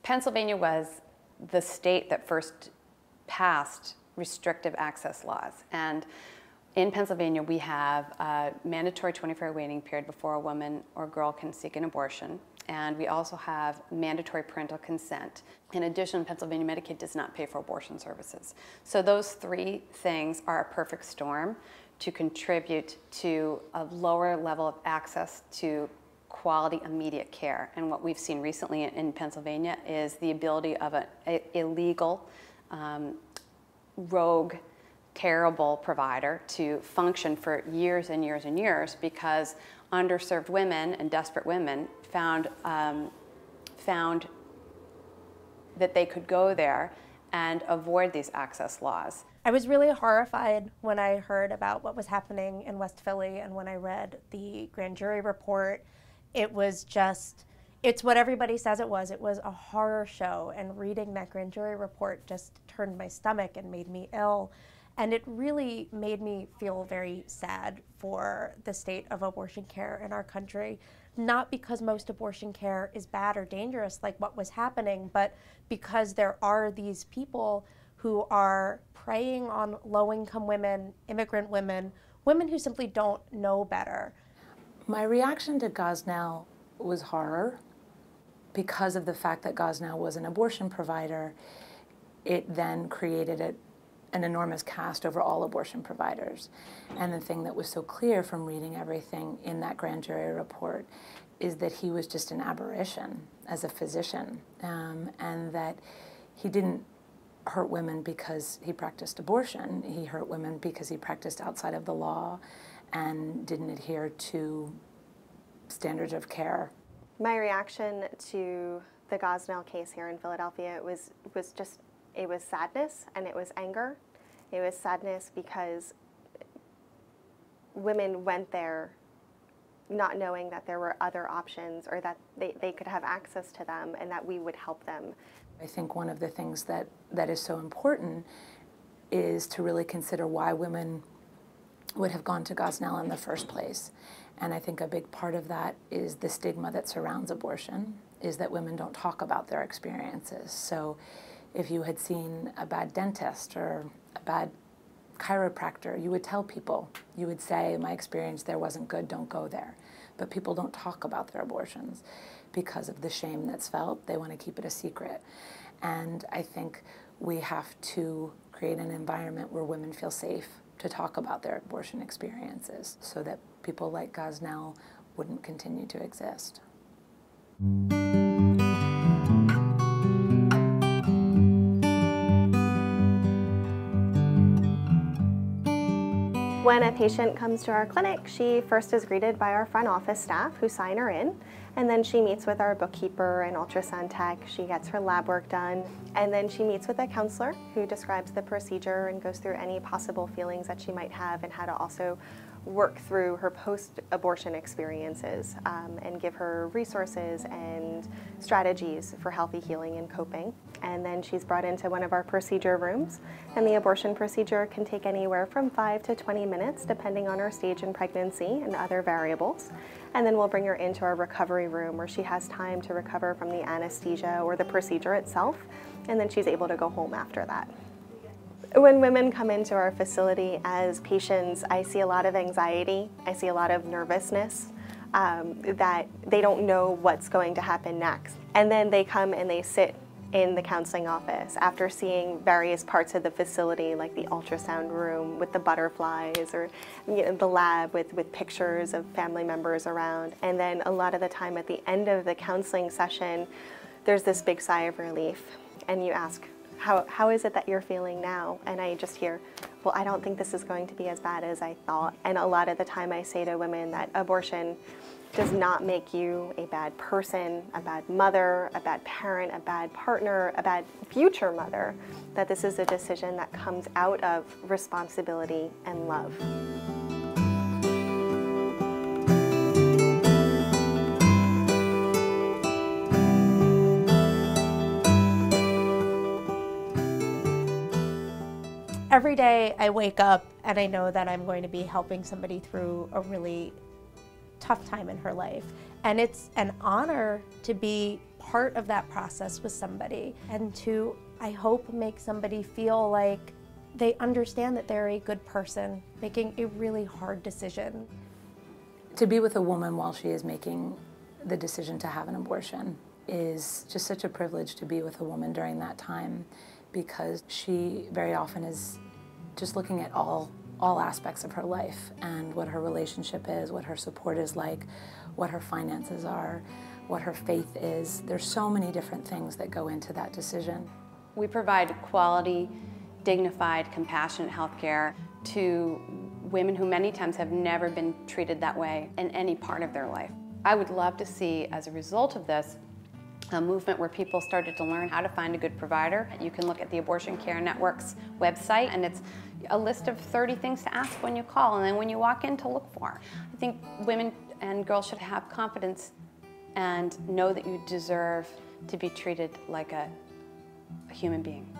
Pennsylvania was the state that first passed restrictive access laws. And in Pennsylvania, we have a mandatory 24-hour waiting period before a woman or girl can seek an abortion. And we also have mandatory parental consent. In addition, Pennsylvania Medicaid does not pay for abortion services. So those three things are a perfect storm to contribute to a lower level of access to quality immediate care. And what we've seen recently in Pennsylvania is the ability of an illegal, rogue, terrible provider to function for years and years and years because underserved women and desperate women found that they could go there and avoid these access laws. I was really horrified when I heard about what was happening in West Philly and when I read the grand jury report. It was just, it's what everybody says it was. It was a horror show, and reading that grand jury report just turned my stomach and made me ill. And it really made me feel very sad for the state of abortion care in our country. Not because most abortion care is bad or dangerous like what was happening, but because there are these people who are preying on low-income women, immigrant women, women who simply don't know better. My reaction to Gosnell was horror. Because of the fact that Gosnell was an abortion provider, it then created an enormous cast over all abortion providers. And the thing that was so clear from reading everything in that grand jury report is that he was just an aberration as a physician, and that he didn't hurt women because he practiced abortion. He hurt women because he practiced outside of the law and didn't adhere to standards of care. My reaction to the Gosnell case here in Philadelphia it was sadness and it was anger. It was sadness because women went there not knowing that there were other options or that they could have access to them and that we would help them. I think one of the things that is so important is to really consider why women would have gone to Gosnell in the first place. And I think a big part of that is the stigma that surrounds abortion, is that women don't talk about their experiences. So if you had seen a bad dentist or a bad chiropractor, you would tell people. You would say, my experience there wasn't good, don't go there. But people don't talk about their abortions because of the shame that's felt. They want to keep it a secret. And I think we have to create an environment where women feel safe to talk about their abortion experiences so that people like Gosnell wouldn't continue to exist. When a patient comes to our clinic, she first is greeted by our front office staff who sign her in, and then she meets with our bookkeeper and ultrasound tech. She gets her lab work done, and then she meets with a counselor who describes the procedure and goes through any possible feelings that she might have and how to also work through her post-abortion experiences and give her resources and strategies for healthy healing and coping. And then she's brought into one of our procedure rooms, and the abortion procedure can take anywhere from 5 to 20 minutes depending on her stage in pregnancy and other variables. And then we'll bring her into our recovery room where she has time to recover from the anesthesia or the procedure itself, and then she's able to go home after that. When women come into our facility as patients, I see a lot of anxiety, I see a lot of nervousness, that they don't know what's going to happen next. And then they come and they sit in the counseling office after seeing various parts of the facility, like the ultrasound room with the butterflies, or the lab with pictures of family members around. And then a lot of the time at the end of the counseling session, there's this big sigh of relief, and you ask, how is it that you're feeling now? And I just hear, well, I don't think this is going to be as bad as I thought. And a lot of the time I say to women that abortion does not make you a bad person, a bad mother, a bad parent, a bad partner, a bad future mother, that this is a decision that comes out of responsibility and love. Every day I wake up and I know that I'm going to be helping somebody through a really tough time in her life. And it's an honor to be part of that process with somebody and to, I hope, make somebody feel like they understand that they're a good person making a really hard decision. To be with a woman while she is making the decision to have an abortion is just such a privilege to be with a woman during that time, because she very often is just looking at all aspects of her life and what her relationship is, what her support is like, what her finances are, what her faith is. There's so many different things that go into that decision. We provide quality, dignified, compassionate health care to women who many times have never been treated that way in any part of their life. I would love to see, as a result of this, a movement where people started to learn how to find a good provider. You can look at the Abortion Care Network's website, and it's a list of 30 things to ask when you call and then when you walk in to look for. I think women and girls should have confidence and know that you deserve to be treated like a human being.